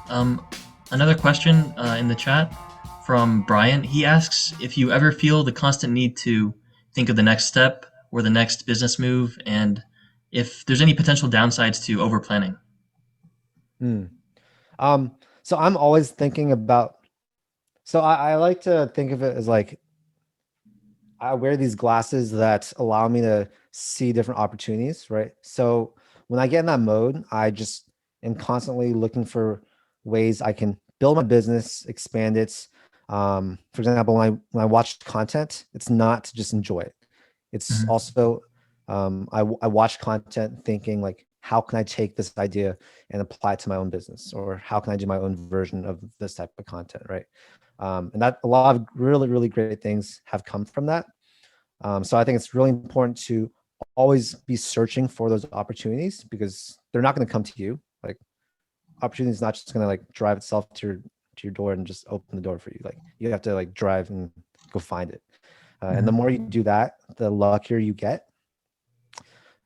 Um, Another question in the chat from Brian. He asks if you ever feel the constant need to think of the next step or the next business move, and if there's any potential downsides to over planning. Hmm. Um, so I'm always thinking about, so I like to think of it as like I wear these glasses that allow me to see different opportunities, right? So when I get in that mode, I just am constantly looking for ways I can build my business, expand it. For example, when I watch content, it's not to just enjoy it. It's Mhm. also I watch content thinking like, how can I take this idea and apply it to my own business, or how can I do my own version of this type of content, right? And that a lot of really great things have come from that. So I think it's really important to always be searching for those opportunities because they're not going to come to you. Like opportunity is not just going to like drive itself to your door and just open the door for you. Like you have to like drive and go find it. And the Mhm. more you do that, the luckier you get.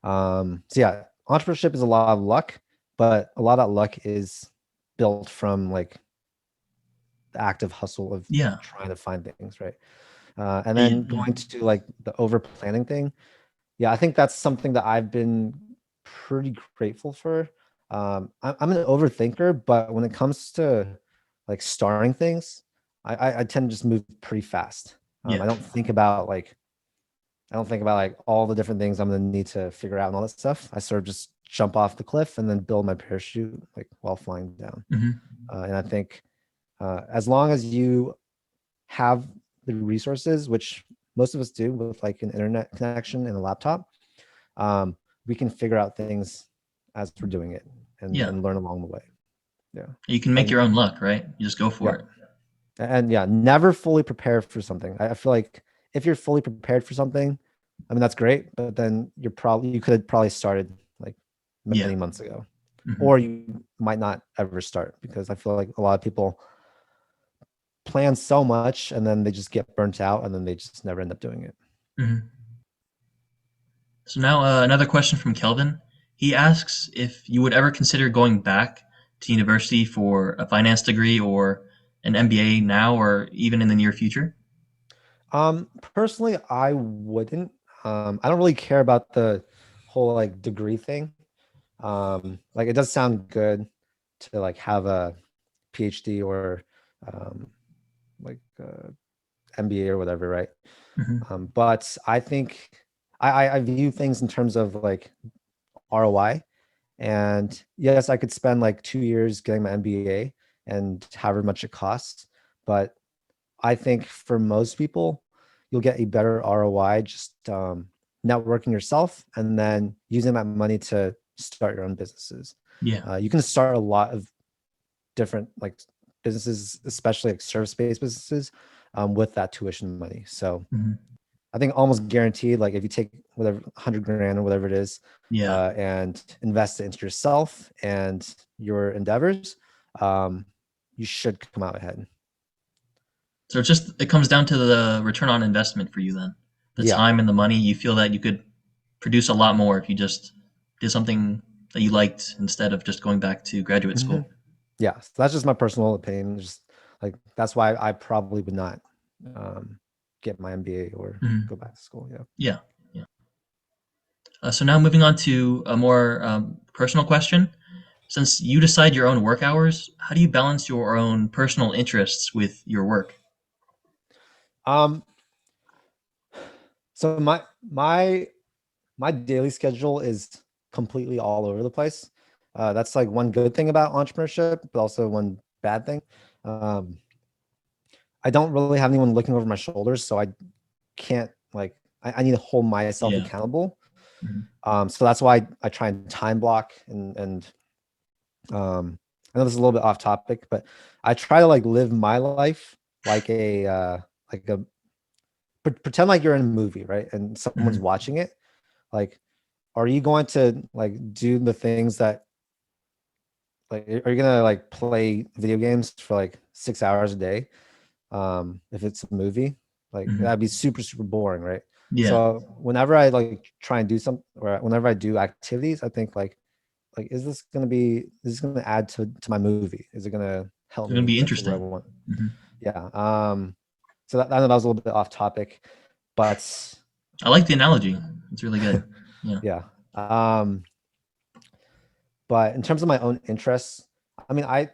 So yeah, entrepreneurship is a lot of luck, but a lot of that luck is built from like the active hustle of Yeah. trying to find things, right? And Yeah. then Yeah. going to like the over planning thing. Yeah, I think that's something that I've been pretty grateful for. I'm an overthinker, but when it comes to like starting things, I tend to just move pretty fast. Yeah. I don't think about like all the different things I'm gonna need to figure out and all that stuff. I sort of just jump off the cliff and then build my parachute like while flying down. Mhm. And I think as long as you have the resources, which most of us do with like an internet connection and a laptop, um, we can figure out things as we're doing it Yeah. and learn along the way. Yeah. You can make Like, your own luck, right? You just go yeah. for it. And yeah, never fully prepare for something. I feel like if you're fully prepared for something, I mean, that's great, but then you could have probably started like Yeah. many months ago, Mhm. or you might not ever start because I feel like a lot of people plan so much and then they just get burnt out and then they just never end up doing it. Mhm. So now another question from Kelvin. He asks if you would ever consider going back to university for a finance degree or an MBA now or even in the near future. Personally, I wouldn't. I don't really care about the whole like degree thing. Like it does sound good to like have a PhD or um, like MBA or whatever, right? Hmm. But I think I view things in terms of like ROI. And yes, I could spend like 2 years getting my MBA and however much it costs. But I think for most people, you'll get a better ROI just networking yourself and then using that money to start your own businesses. Yeah. You can start a lot of different like businesses, especially like service-based businesses, with that tuition money. So Hmm. I think almost guaranteed, like if you take whatever 100 grand or whatever it is, Yeah. and invest it into yourself and your endeavors, um, you should come out ahead. So it comes down to the return on investment for you then. The Yeah. time and the money, you feel that you could produce a lot more if you just did something that you liked instead of just going back to graduate Mhm. school. Yeah. So that's just my personal opinion. Just like that's why I probably would not um, get my MBA or Hmm. go back to school. Yeah. Yeah. Yeah. So now moving on to a more personal question. Since you decide your own work hours, how do you balance your own personal interests with your work? Um, so my daily schedule is completely all over the place. That's like one good thing about entrepreneurship, but also one bad thing. Um, I don't really have anyone looking over my shoulders, so I can't like I need to hold myself Yeah. accountable. Mhm. So that's why I try and time block and I know this is a little bit off topic, but I try to like live my life like like a pretend like you're in a movie, right? And someone's Mhm. watching it. Like, are you going to like do the things that like are you gonna like play video games for like 6 hours a day? If it's a movie, like Mhm. that'd be super boring, right? Yeah. So whenever I like try and do something or whenever I do activities, I think like like, is this going to add to my movie? Is it going to help It's gonna me be get to where I interesting. want? Hmm. Yeah. So I know that was a little bit off topic, but I like the analogy. It's really good. Yeah. yeah. But in terms of my own interests, I mean, I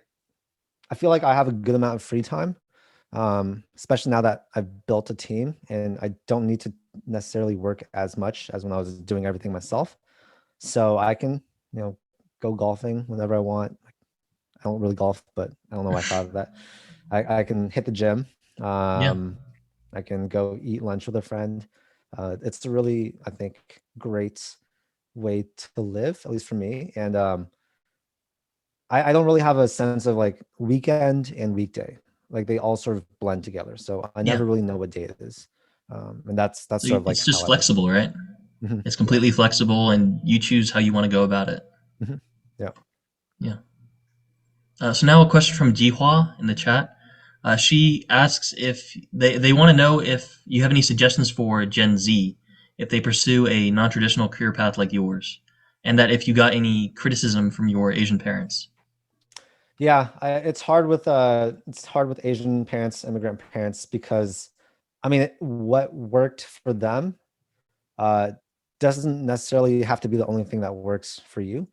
feel like I have a good amount of free time, especially now that I've built a team and I don't need to necessarily work as much as when I was doing everything myself. So I can, you know, go golfing whenever I want. I don't really golf, but I don't know why I thought of that. I can hit the gym. Yeah. Um, I can go eat lunch with a friend. It's a really, I think, great way to live, at least for me. And I don't really have a sense of like weekend and weekday. Like they all sort of blend together. So I Yeah. never really know what day it is. And that's So sort of like it's how just I live. flexible, right? Mhm. It's Yeah. completely flexible, and you choose how you want to go about it. Mhm. Yeah. Yeah. So now a question from Jihua in the chat. She asks if they want to know if you have any suggestions for Gen Z if they pursue a non-traditional career path like yours, and that if you got any criticism from your Asian parents. Yeah, it's hard with Asian parents, immigrant parents, because I mean, what worked for them uh, doesn't necessarily have to be the only thing that works for you.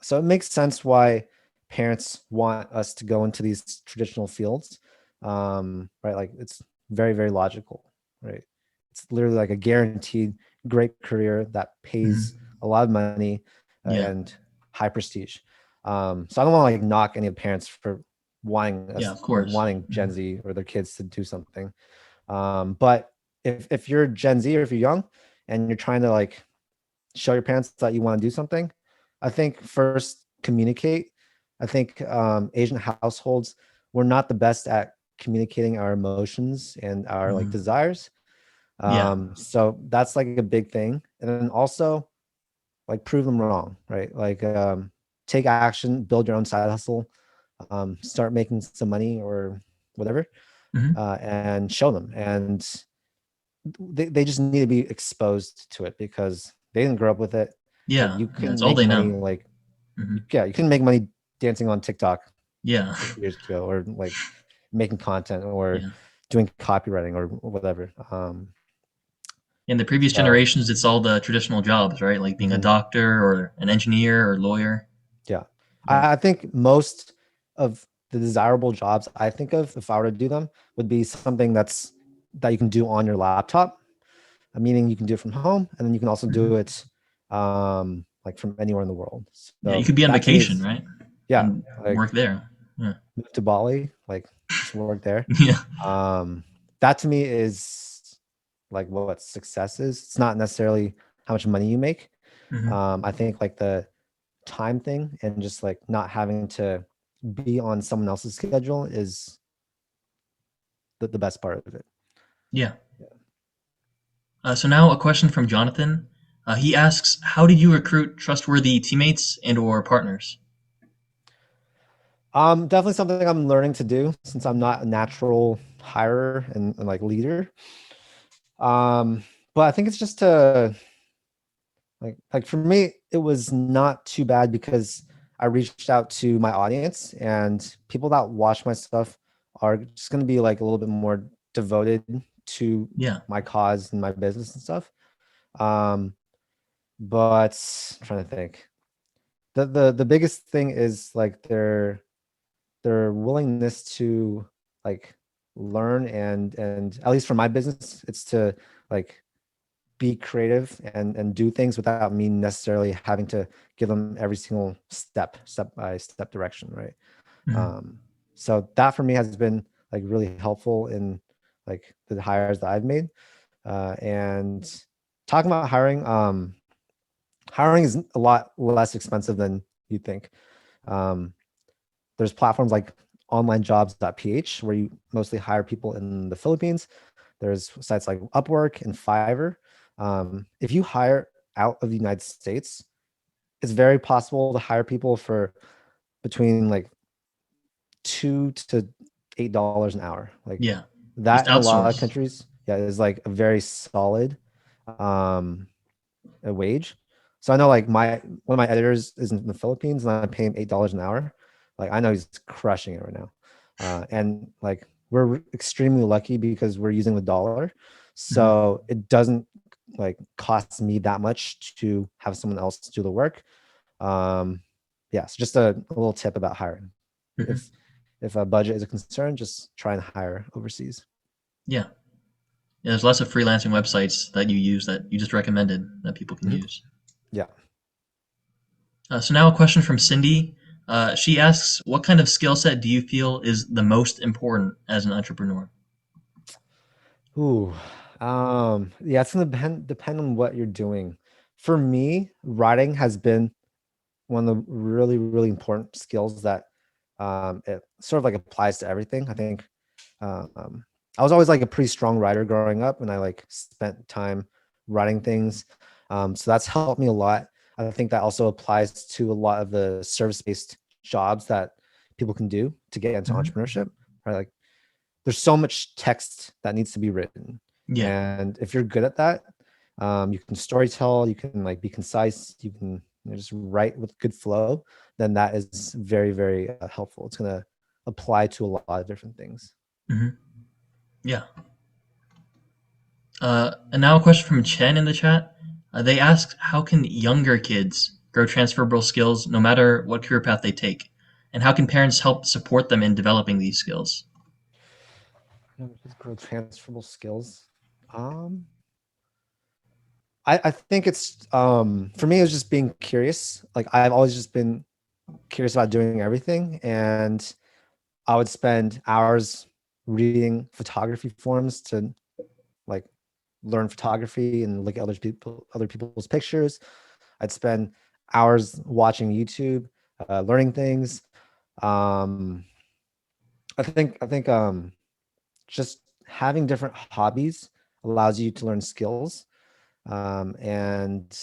So it makes sense why parents want us to go into these traditional fields, right? Like it's very, very logical, right? It's literally like a guaranteed great career that pays Hmm. a lot of money Yeah. and high prestige. So I don't want to like knock any of the parents for wanting Yeah. us Of or course. wanting Hmm. Gen Z or their kids to do something. But if you're Gen Z or if you're young and you're trying to like show your parents that you want to do something, I think first communicate. I think Asian households, we're not the best at communicating our emotions and our like Hmm. desires. Yeah. So that's like a big thing. And then also like prove them wrong, right? Like take action, build your own side hustle, start making some money or whatever, Hmm. and show them. And they just need to be exposed to it because they didn't grow up with it. Like Yeah. you Yeah. can It's all make they money know. like Hmm. yeah, you can make money dancing on TikTok Yeah. 50 years ago or like making content or Yeah. doing copywriting or whatever. In the previous So generations, it's all the traditional jobs, right? Like being a mhm, doctor or an engineer or lawyer. yeah. Yeah. I think most of the desirable jobs I think of if I were to do them would be something that you can do on your laptop, meaning you can do it from home and then you can also do Hmm. it like from anywhere in the world. Yeah. You So could be on that to me vacation, is right? yeah, And like work there. Yeah. move to Bali, like just work there. Yeah. That to me is like what success is. It's not necessarily how much money you make. Hmm. I think like the time thing and just like not having to be on someone else's schedule is the best part of it. Yeah. So now a question from Jonathan. He asks, "How did you recruit trustworthy teammates and/or partners?" Definitely something I'm learning to do since I'm not a natural hirer and like leader. Um, but I think it's just to like for me, it was not too bad because I reached out to my audience and people that watch my stuff are just going to be like a little bit more devoted to Yeah. my cause and my business and stuff. Um, but I'm trying to think. The biggest thing is like their willingness to like learn and at least for my business, it's to like be creative and do things without me necessarily having to give them every single step by step direction, right? Hmm. um so that for me has been like really helpful in like the hires that I've made. And talking about hiring is a lot less expensive than you think. um there's platforms like onlinejobs.ph where you mostly hire people in the Philippines. There's sites like Upwork and Fiverr. If you hire out of the United States, it's very possible to hire people for between like $2 to $8 an hour. Like Yeah. Just that in a lot of outsource. countries, yeah, is like a very solid um, a wage. So I know like one of my editors is in the Philippines and I pay him $8 an hour. Like I know he's crushing it right now. And like we're extremely lucky because we're using the dollar. Hmm. So it doesn't like cost me that much to have someone else do the work. Um, yeah, so just a little tip about hiring. Hmm. If a budget is a concern, just try and hire overseas. Yeah. Yeah, there's lots of freelancing websites that you use that you just recommended that people can Mhm. use. Yeah. So now a question from Cindy. She asks, what kind of skill set do you feel is the most important as an entrepreneur? Ooh. Yeah, it's gonna depend on what you're doing. For me, writing has been one of the really, really important skills that it sort of like applies to everything. I think um, I was always like a pretty strong writer growing up, and I like spent time writing things. So that's helped me a lot. I think that also applies to a lot of the service-based jobs that people can do to get into Hmm. entrepreneurship, right? Like there's so much text that needs to be written, Yeah. and if you're good at that, you can storytell, you can like be concise, you can just write with good flow, then that is very, very helpful. It's going to apply to a lot of different things. Hmm. Yeah. And now a question from Chen in the chat. They ask, how can younger kids grow transferable skills no matter what career path they take? And how can parents help support them in developing these skills? Just grow transferable skills. Um, I think it's for me, it's just being curious. Like I've always just been curious about doing everything, and I would spend hours reading photography forums to like learn photography and look at other people's pictures. I'd spend hours watching YouTube, learning things. Um, I think just having different hobbies allows you to learn skills. And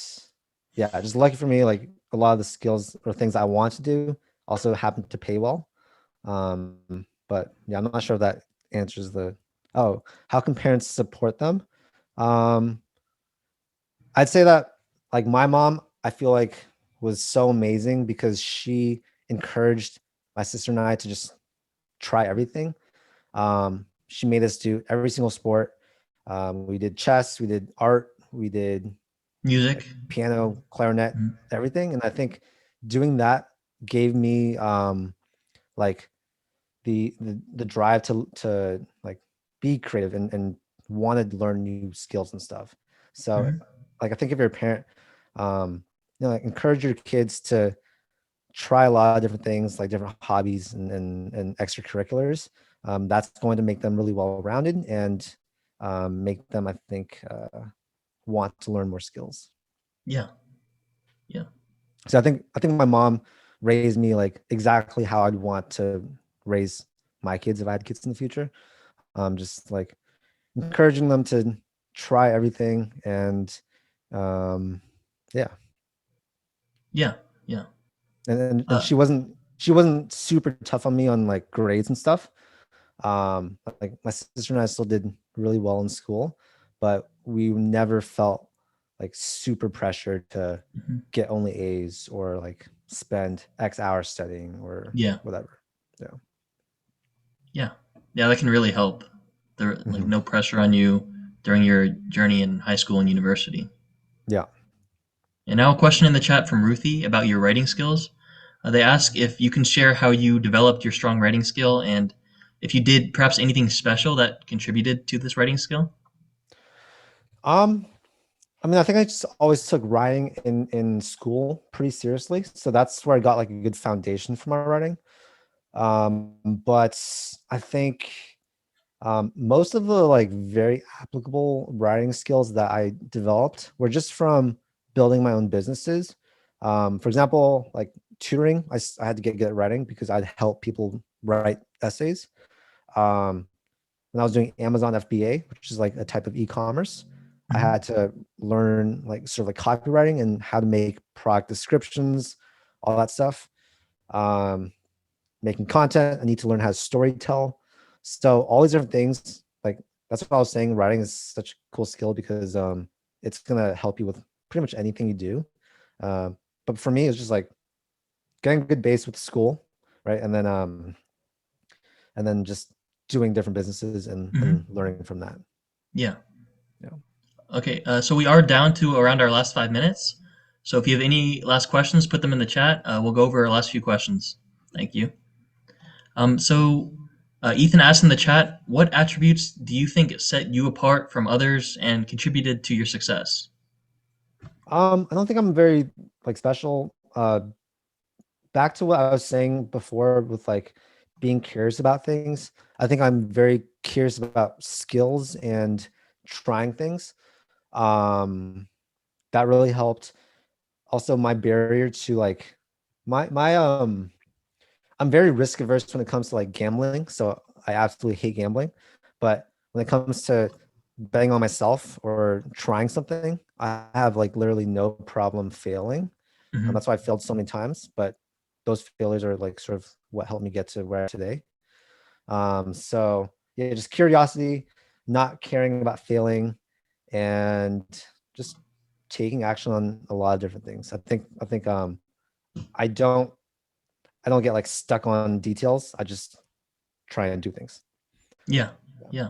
yeah, just lucky for me, like a lot of the skills or things I want to do also happen to pay well. Um, but yeah, I'm not sure if that answers the, oh, how can parents support them? Um, I'd say that like my mom, I feel like was so amazing because she encouraged my sister and I to just try everything. She made us do every single sport. We did chess, we did art, we did like Music? piano, clarinet, Mhm. everything. And I think doing that gave me like the drive to like be creative and wanted to learn new skills and stuff. So Mhm. like I think if you're a parent, like encourage your kids to try a lot of different things, like different hobbies and extracurriculars. That's going to make them really well rounded and make them, I think, want to learn more skills. Yeah. Yeah. So I think my mom raised me like exactly how I'd want to raise my kids if I had kids in the future. Just like encouraging them to try everything and um, yeah. Yeah. Yeah. And Uh, she wasn't super tough on me on like grades and stuff. Like my sister and I still did really well in school, but we never felt like super pressured to mhm. get only A's or like spend X hours studying or Yeah. whatever. Yeah. Yeah. Yeah. That can really help. There, like, Hmm. no pressure on you during your journey in high school and university. Yeah. And now a question in the chat from Ruthie about your writing skills. They ask if you can share how you developed your strong writing skill and if you did perhaps anything special that contributed to this writing skill. Um, I mean, I think I just always took writing in school pretty seriously. So that's where I got like a good foundation for my writing. But I think most of the like very applicable writing skills that I developed were just from building my own businesses. For example, like tutoring, I had to get good at writing because I'd help people write essays. Um, when I was doing Amazon FBA, which is like a type of e-commerce, I Hmm. had to learn like sort of like copywriting and how to make product descriptions, all that stuff. Um, Making content, I need to learn how to story tell. So all these different things, like that's what I was saying. Writing is such a cool skill because it's gonna help you with pretty much anything you do. But for me, it's just like getting a good base with school, right? And then just doing different businesses and Hmm. learning from that. Yeah. Yeah. Okay. So we are down to around our last 5 minutes. So if you have any last questions, put them in the chat. We'll go over our last few questions. Thank you. Ethan asked in the chat, what attributes do you think set you apart from others and contributed to your success? I don't think I'm very like special. Back to what I was saying before with like being curious about things. I think I'm very curious about skills and trying things. Um, that really helped. Also, my barrier to like my I'm very risk averse when it comes to like gambling. So I absolutely hate gambling. But when it comes to betting on myself or trying something, I have like literally no problem failing. And Hmm. that's why I failed so many times. But those failures are like sort of what helped me get to where I am today. So yeah, just curiosity, not caring about failing, and just taking action on a lot of different things. I think I don't I don't get like stuck on details. I just try and do things. Yeah. Yeah. Yeah.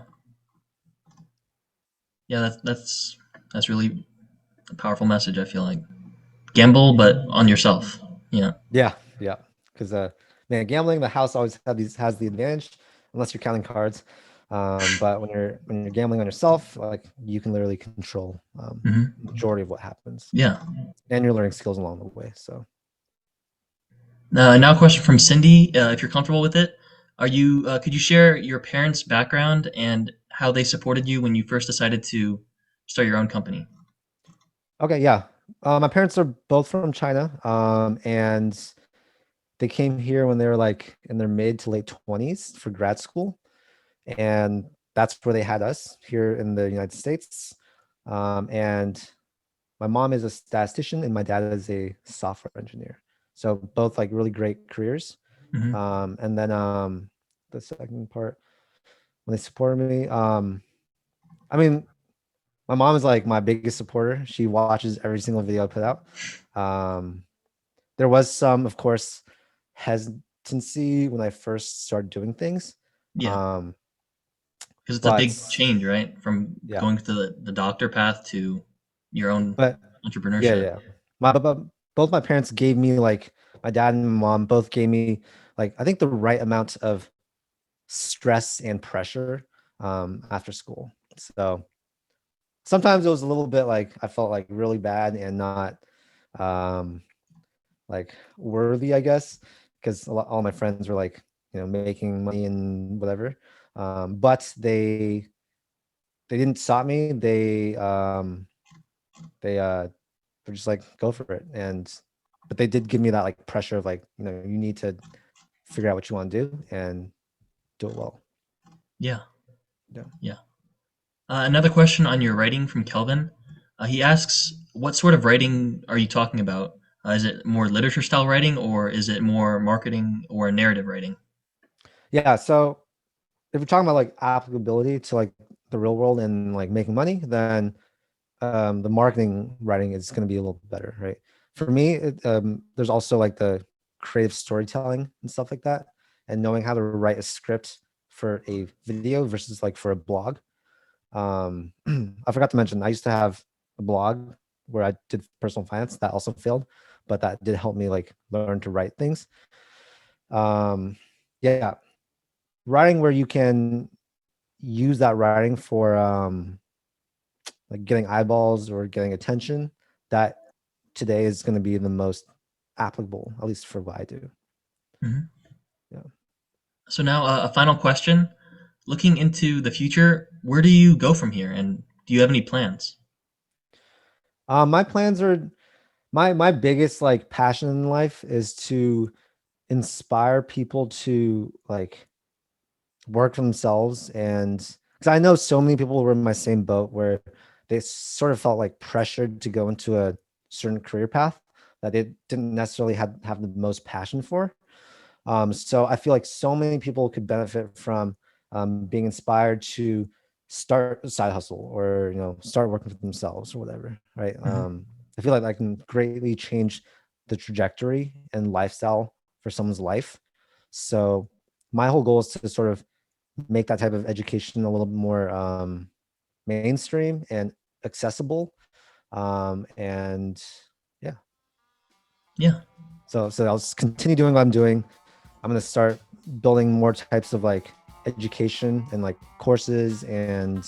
Yeah. That's really a powerful message. I feel like gamble, but on yourself. Yeah. Yeah, yeah. Because man, gambling, the house always has the advantage, unless you're counting cards. But when you're gambling on yourself, like you can literally control Hmm. majority of what happens, Yeah. and you're learning skills along the way. So Now, a question from Cindy. If you're comfortable with it, are you? Could you share your parents' background and how they supported you when you first decided to start your own company? okay, yeah. My parents are both from China, and they came here when they were like in their mid to late 20s for grad school, and that's where they had us here in the United States. And my mom is a statistician and my dad is a software engineer. So both like really great careers. Hmm. And then the second part, when they supported me, I mean, my mom is like my biggest supporter. She watches every single video I put out. Um, there was some, of course, hesitancy when I first started doing things. Yeah, Um, because it's a but big change, right? From yeah, going to the doctor path to your own but yeah, entrepreneurship. yeah. But both my parents gave me like my dad and my mom both gave me like I think the right amount of stress and pressure after school. So sometimes it was a little bit like I felt like really bad and not um, like worthy, I guess, because all my friends were like making money and whatever. But they didn't stop me. They they're just like go for it, and but they did give me that like pressure of like you need to figure out what you want to do and do it well. Yeah, Yeah. yeah. Another question on your writing from Kelvin. He asks, "What sort of writing are you talking about? Is it more literature style writing, or is it more marketing or narrative writing?" Yeah. So if we're talking about like applicability to like the real world and like making money, then the marketing writing is going to be a little better, right? For me, there's also like the creative storytelling and stuff like that, and knowing how to write a script for a video versus like for a blog. I forgot to mention, I used to have a blog where I did personal finance that also failed, but that did help me like learn to write things. Um, yeah, writing where you can use that writing for like getting eyeballs or getting attention, that today is going to be the most applicable, at least for what I do. Mhm. Yeah. So now, a final question. Looking into the future, where do you go from here, and do you have any plans? My plans are my biggest like passion in life is to inspire people to like work for themselves, and because I know so many people were in my same boat where they sort of felt like pressured to go into a certain career path that they didn't necessarily have the most passion for. So I feel like so many people could benefit from being inspired to start a side hustle or start working for themselves or whatever, right? Mhm. I feel like I can greatly change the trajectory and lifestyle for someone's life. So my whole goal is to sort of make that type of education a little more mainstream and accessible. And yeah, Yeah. so I'll just continue doing what I'm doing. I'm going to start building more types of like education and like courses, and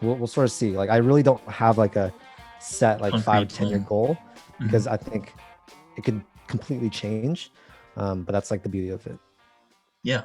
we'll sort of see. Like I really don't have like a set like 5 or Concrete 10 year plan. goal, Hmm. because I think it could completely change. But that's like the beauty of it. Yeah.